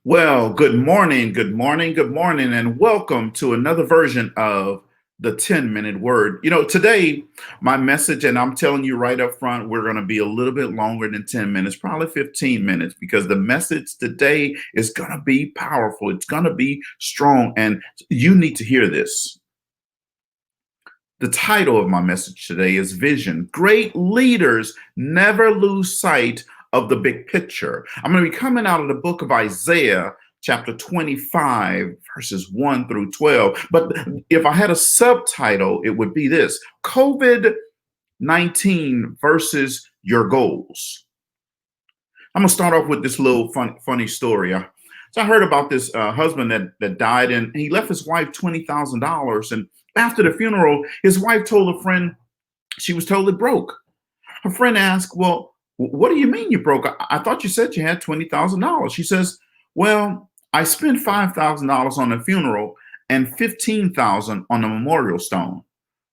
Well, good morning, good morning, good morning, and welcome to another version of the 10-minute word. Today, my message, and I'm telling you right up front, we're going to be a little bit longer than 10 minutes, probably 15 minutes, because the message today is going to be powerful. It's going to be strong, and you need to hear this. The title of my message today is Vision. Great leaders never lose sight of the big picture. I'm going to be coming out of the book of Isaiah, chapter 25, verses 1 through 12. But if I had a subtitle, it would be this: COVID-19 versus your goals. I'm going to start off with this little funny story. So I heard about this husband that died, and he left his wife $20,000. And after the funeral, his wife told a friend she was totally broke. Her friend asked, "Well, what do you mean you broke? I thought you said you had $20,000." She says, "Well, I spent $5,000 on the funeral and 15,000 on the memorial stone."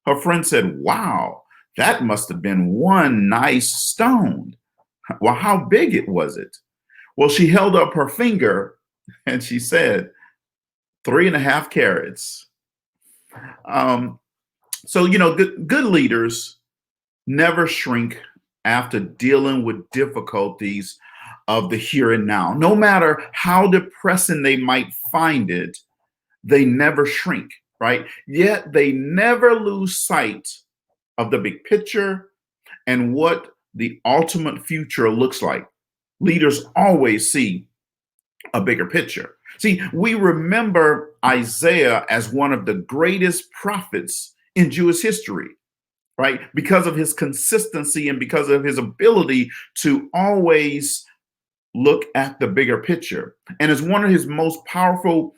Her friend said, "Wow, that must have been one nice stone. Well, how big was it?" Well, she held up her finger and she said, 3.5 carats. Um, good leaders never shrink after dealing with difficulties of the here and now. No matter how depressing they might find it, they never shrink, right? Yet they never lose sight of the big picture and what the ultimate future looks like. Leaders always see a bigger picture. See, we remember Isaiah as one of the greatest prophets in Jewish history, right? Because of his consistency and because of his ability to always look at the bigger picture. And as one of his most powerful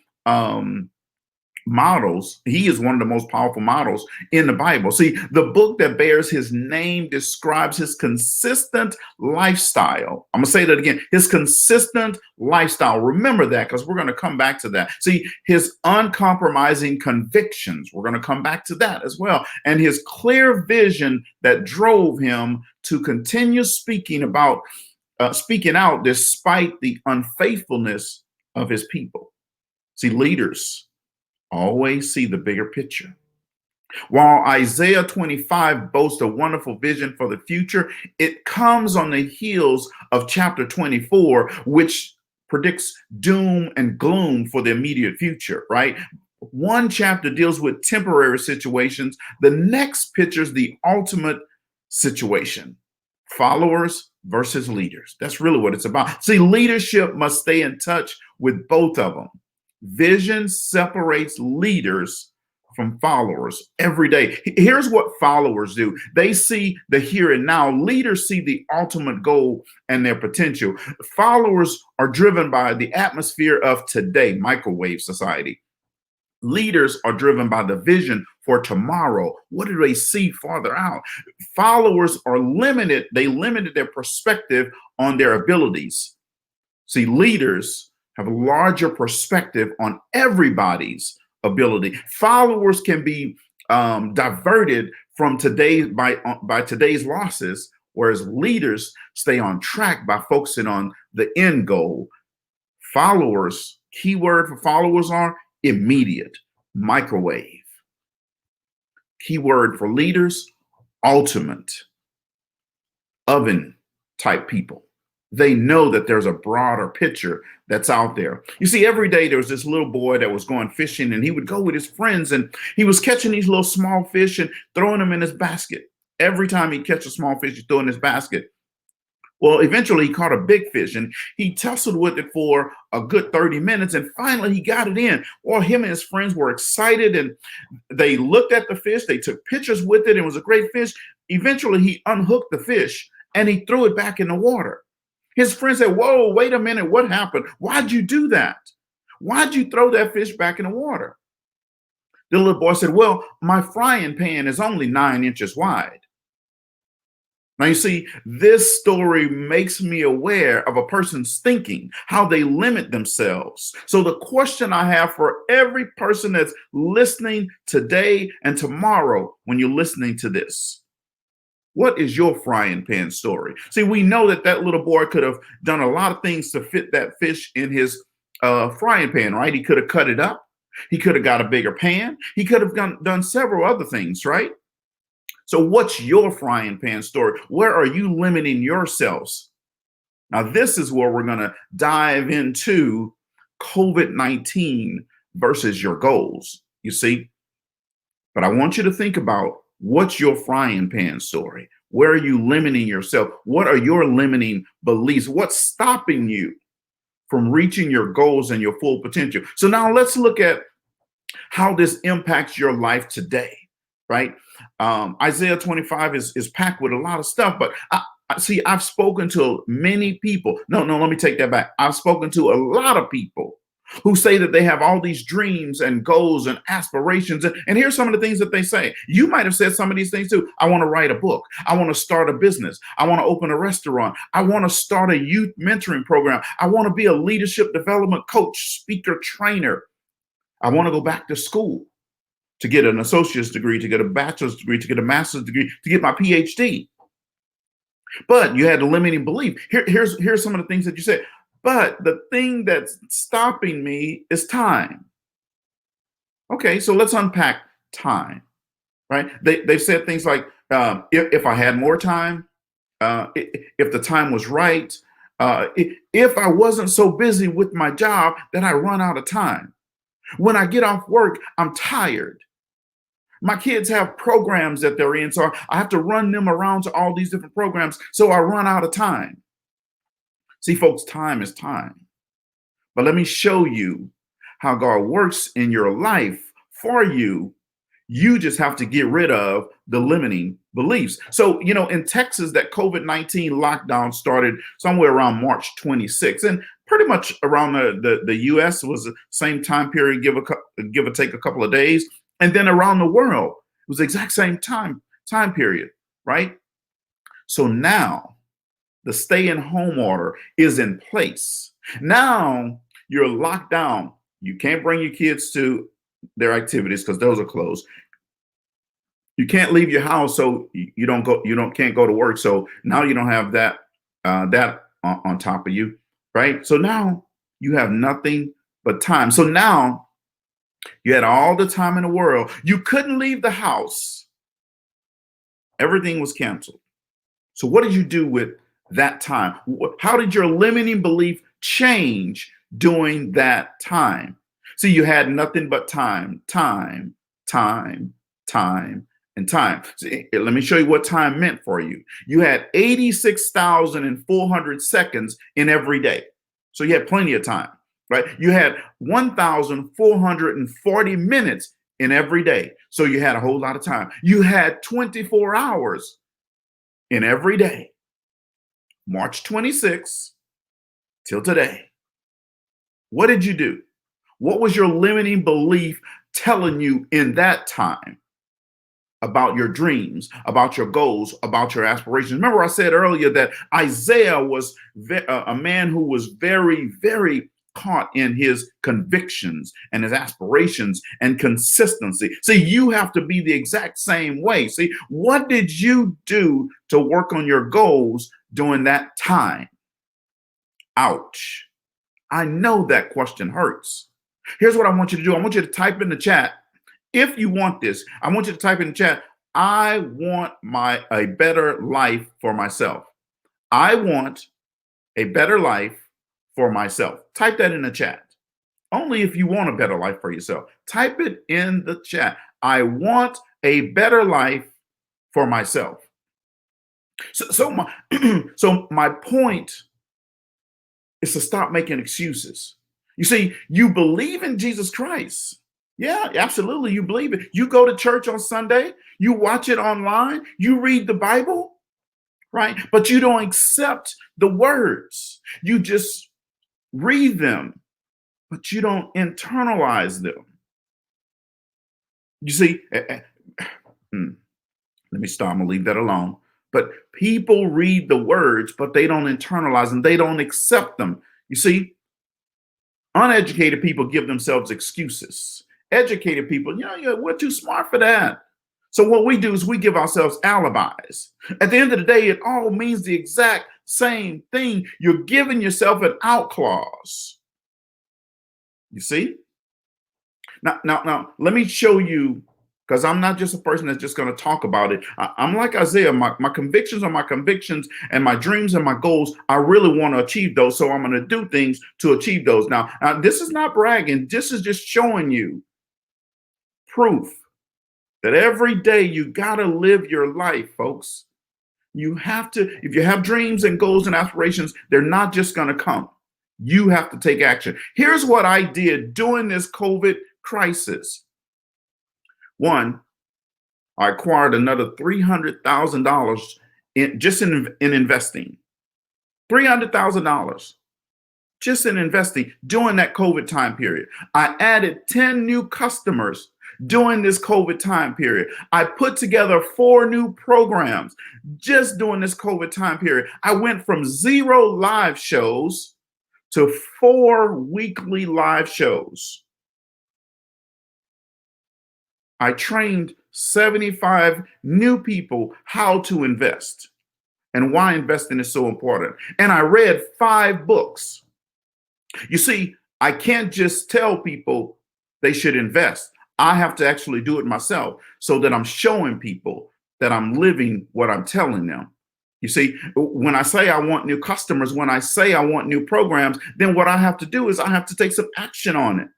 models, he is one of the most powerful models in the Bible. See, the book that bears his name describes his consistent lifestyle. I'm going to say that again, his consistent lifestyle. Remember that, because we're going to come back to that. See, his uncompromising convictions, we're going to come back to that as well. And his clear vision that drove him to continue speaking out despite the unfaithfulness of his people. See, leaders always see the bigger picture. While Isaiah 25 boasts a wonderful vision for the future, it comes on the heels of chapter 24, which predicts doom and gloom for the immediate future, right? One chapter deals with temporary situations. The next pictures the ultimate situation. Followers versus leaders. That's really what it's about. See, leadership must stay in touch with both of them. Vision separates leaders from followers every day. Here's what followers do: they see the here and now. Leaders see the ultimate goal and their potential. Followers are driven by the atmosphere of today, microwave society. Leaders are driven by the vision for tomorrow. What do they see farther out? Followers are limited. They limited their perspective on their abilities. See, leaders have a larger perspective on everybody's ability. Followers can be diverted from by today's losses, whereas leaders stay on track by focusing on the end goal. Followers, keyword for followers are immediate, microwave. Keyword for leaders, ultimate, oven type people. They know that there's a broader picture that's out there. You see, every day there was this little boy that was going fishing, and he would go with his friends, and he was catching these little small fish and throwing them in his basket. Every time he'd catch a small fish, he'd throw in his basket. Well, eventually he caught a big fish, and he tussled with it for a good 30 minutes, and finally he got it in. Well, him and his friends were excited, and they looked at the fish. They took pictures with it. It was a great fish. Eventually he unhooked the fish, and he threw it back in the water. His friend said, "Whoa, wait a minute. What happened? Why'd you do that? Why'd you throw that fish back in the water?" The little boy said, "Well, my frying pan is only 9 inches wide." Now, you see, this story makes me aware of a person's thinking, how they limit themselves. So the question I have for every person that's listening today and tomorrow when you're listening to this: what is your frying pan story? See, we know that little boy could have done a lot of things to fit that fish in his frying pan, right? He could have cut it up. He could have got a bigger pan. He could have done several other things, right? So, what's your frying pan story? Where are you limiting yourselves? Now, this is where we're going to dive into COVID-19 versus your goals, you see. But I want you to think about what's your frying pan story? Where are you limiting yourself? What are your limiting beliefs? What's stopping you from reaching your goals and your full potential? So now let's look at how this impacts your life today, right? Isaiah 25 is packed with a lot of stuff, but see, I've spoken to many people. No, let me take that back. I've spoken to a lot of people who say that they have all these dreams and goals and aspirations. And here's some of the things that they say. You might have said some of these things too. I want to write a book. I want to start a business. I want to open a restaurant. I want to start a youth mentoring program. I want to be a leadership development coach, speaker, trainer. I want to go back to school to get an associate's degree, to get a bachelor's degree, to get a master's degree, to get my PhD. But you had a limiting belief. Here's some of the things that you said. But the thing that's stopping me is time. Okay, so let's unpack time, right? They've said things like, if I had more time, if the time was right, if I wasn't so busy with my job that I run out of time. When I get off work, I'm tired. My kids have programs that they're in, so I have to run them around to all these different programs, so I run out of time. See, folks, time is time. But let me show you how God works in your life for you. You just have to get rid of the limiting beliefs. So, in Texas, that COVID-19 lockdown started somewhere around March 26th. And pretty much around the US was the same time period, give or take a couple of days. And then around the world, it was the exact same time period, right? So now the stay-in-home order is in place. Now you're locked down. You can't bring your kids to their activities because those are closed. You can't leave your house, so you can't go to work. So now you don't have that on top of you, right? So now you have nothing but time. So now you had all the time in the world. You couldn't leave the house. Everything was canceled. So what did you do with that time? How did your limiting belief change during that time? See, you had nothing but time, and time. See, let me show you what time meant for you. You had 86,400 seconds in every day. So you had plenty of time, right? You had 1,440 minutes in every day. So you had a whole lot of time. You had 24 hours in every day. March 26th till today. What did you do? What was your limiting belief telling you in that time about your dreams, about your goals, about your aspirations? Remember, I said earlier that Isaiah was a man who was very, very caught in his convictions and his aspirations and consistency. See, you have to be the exact same way. See, what did you do to work on your goals during that time? Ouch. I know that question hurts. Here's what I want you to do. I want you to type in the chat. If you want this, I want you to type in the chat, I want a better life for myself. I want a better life for myself. Type that in the chat. Only if you want a better life for yourself. Type it in the chat. I want a better life for myself. So my point is to stop making excuses. You see, you believe in Jesus Christ. Yeah, absolutely. You believe it. You go to church on Sunday, you watch it online, you read the Bible, right? But you don't accept the words. You just read them, but you don't internalize them. You see, let me stop. I'm going to leave that alone. But people read the words, but they don't internalize them. They don't accept them. You see, uneducated people give themselves excuses. Educated people, we're too smart for that. So what we do is we give ourselves alibis. At the end of the day, it all means the exact same thing. You're giving yourself an out clause. You see? Now, let me show you, because I'm not just a person that's just going to talk about it. I'm like Isaiah. My convictions are my convictions, and my dreams and my goals, I really want to achieve those. So I'm going to do things to achieve those. Now, this is not bragging. This is just showing you proof that every day you got to live your life, folks. You have to, if you have dreams and goals and aspirations, they're not just going to come. You have to take action. Here's what I did during this COVID crisis. One, I acquired another $300,000 in investing. $300,000 just in investing during that COVID time period. I added 10 new customers during this COVID time period. I put together 4 new programs just during this COVID time period. I went from 0 live shows to 4 weekly live shows. I trained 75 new people how to invest and why investing is so important. And I read 5 books. You see, I can't just tell people they should invest. I have to actually do it myself so that I'm showing people that I'm living what I'm telling them. You see, when I say I want new customers, when I say I want new programs, then what I have to do is I have to take some action on it.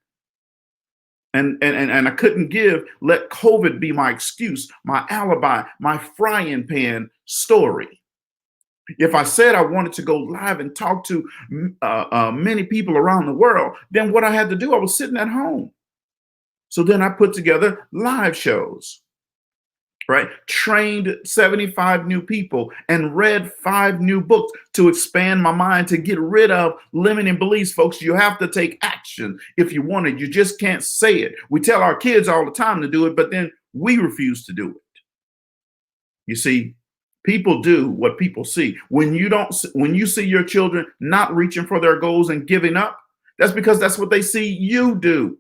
And I couldn't let COVID be my excuse, my alibi, my frying pan story. If I said I wanted to go live and talk to many people around the world, then what I had to do, I was sitting at home. So then I put together live shows, right? Trained 75 new people and read 5 new books to expand my mind, to get rid of limiting beliefs. Folks, you have to take action if you want it. You just can't say it. We tell our kids all the time to do it, but then we refuse to do it. You see, people do what people see. When you see your children not reaching for their goals and giving up, that's because that's what they see you do.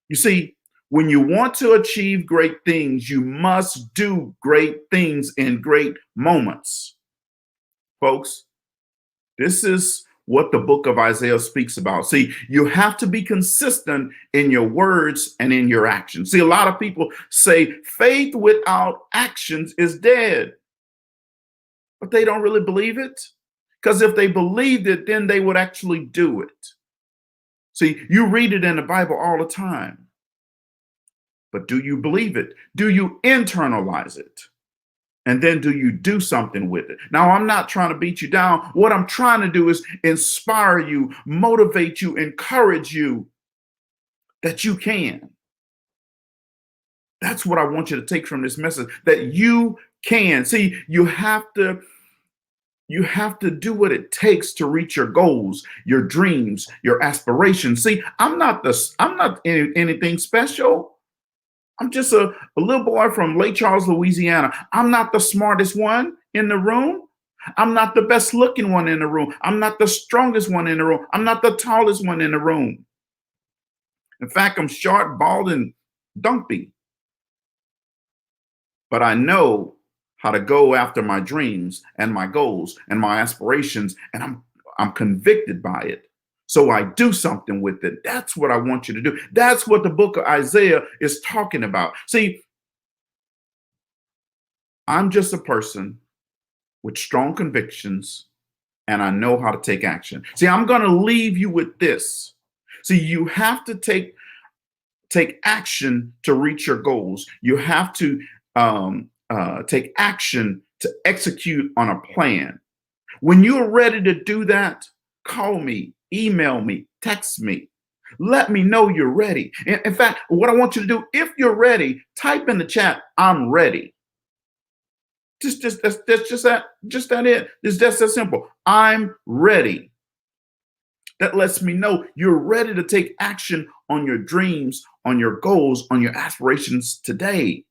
You see, when you want to achieve great things, you must do great things in great moments. Folks, this is what the book of Isaiah speaks about. See, you have to be consistent in your words and in your actions. See, a lot of people say faith without actions is dead, but they don't really believe it. Because if they believed it, then they would actually do it. See, you read it in the Bible all the time. But do you believe it? Do you internalize it? And then do you do something with it? Now, I'm not trying to beat you down. What I'm trying to do is inspire you, motivate you, encourage you that you can. That's what I want you to take from this message, that you can. See, you have to do what it takes to reach your goals, your dreams, your aspirations. See, I'm not anything special. I'm just a little boy from Lake Charles, Louisiana. I'm not the smartest one in the room. I'm not the best looking one in the room. I'm not the strongest one in the room. I'm not the tallest one in the room. In fact, I'm short, bald, and dumpy. But I know how to go after my dreams and my goals and my aspirations, and I'm convicted by it. So I do something with it. That's what I want you to do. That's what the book of Isaiah is talking about. See, I'm just a person with strong convictions, and I know how to take action. See, I'm going to leave you with this. See, you have to take action to reach your goals. You have to take action to execute on a plan. When you're ready to do that, call me. Email me, text me, let me know you're ready. In fact, what I want you to do, if you're ready, type in the chat, I'm ready. That's just that it. It's just that simple. I'm ready. That lets me know you're ready to take action on your dreams, on your goals, on your aspirations today.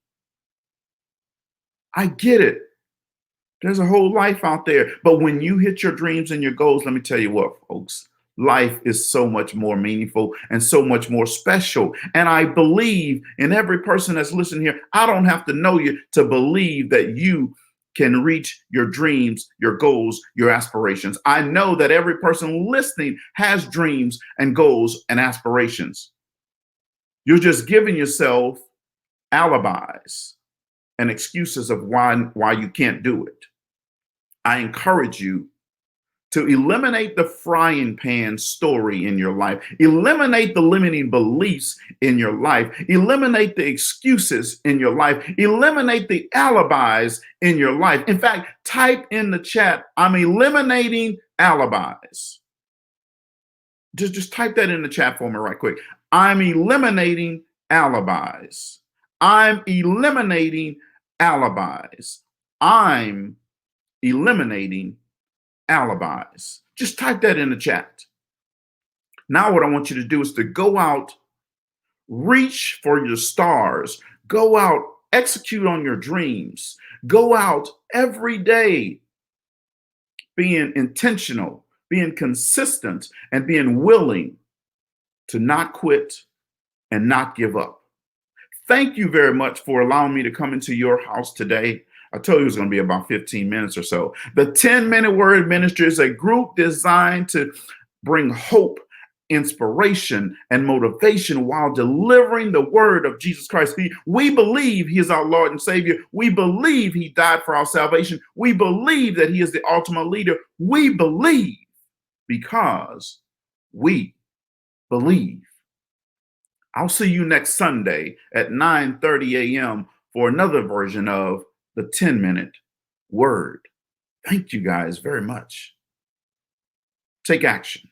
I get it. There's a whole life out there. But when you hit your dreams and your goals, let me tell you what, folks. Life is so much more meaningful and so much more special. And I believe in every person that's listening here, I don't have to know you to believe that you can reach your dreams, your goals, your aspirations. I know that every person listening has dreams and goals and aspirations. You're just giving yourself alibis and excuses of why you can't do it. I encourage you to eliminate the frying pan story in your life, eliminate the limiting beliefs in your life, eliminate the excuses in your life, eliminate the alibis in your life. In fact, type in the chat, I'm eliminating alibis. Just type that in the chat for me right quick. I'm eliminating alibis. I'm eliminating alibis. I'm eliminating alibis. Just type that in the chat. Now, what I want you to do is to go out, reach for your stars, go out, execute on your dreams, go out every day, being intentional, being consistent, and being willing to not quit and not give up. Thank you very much for allowing me to come into your house today. I told you it was going to be about 15 minutes or so. The 10-Minute Word Ministry is a group designed to bring hope, inspiration, and motivation while delivering the word of Jesus Christ. We believe he is our Lord and Savior. We believe he died for our salvation. We believe that he is the ultimate leader. We believe because we believe. I'll see you next Sunday at 9:30 a.m. for another version of the 10-Minute Word. Thank you guys very much. Take action.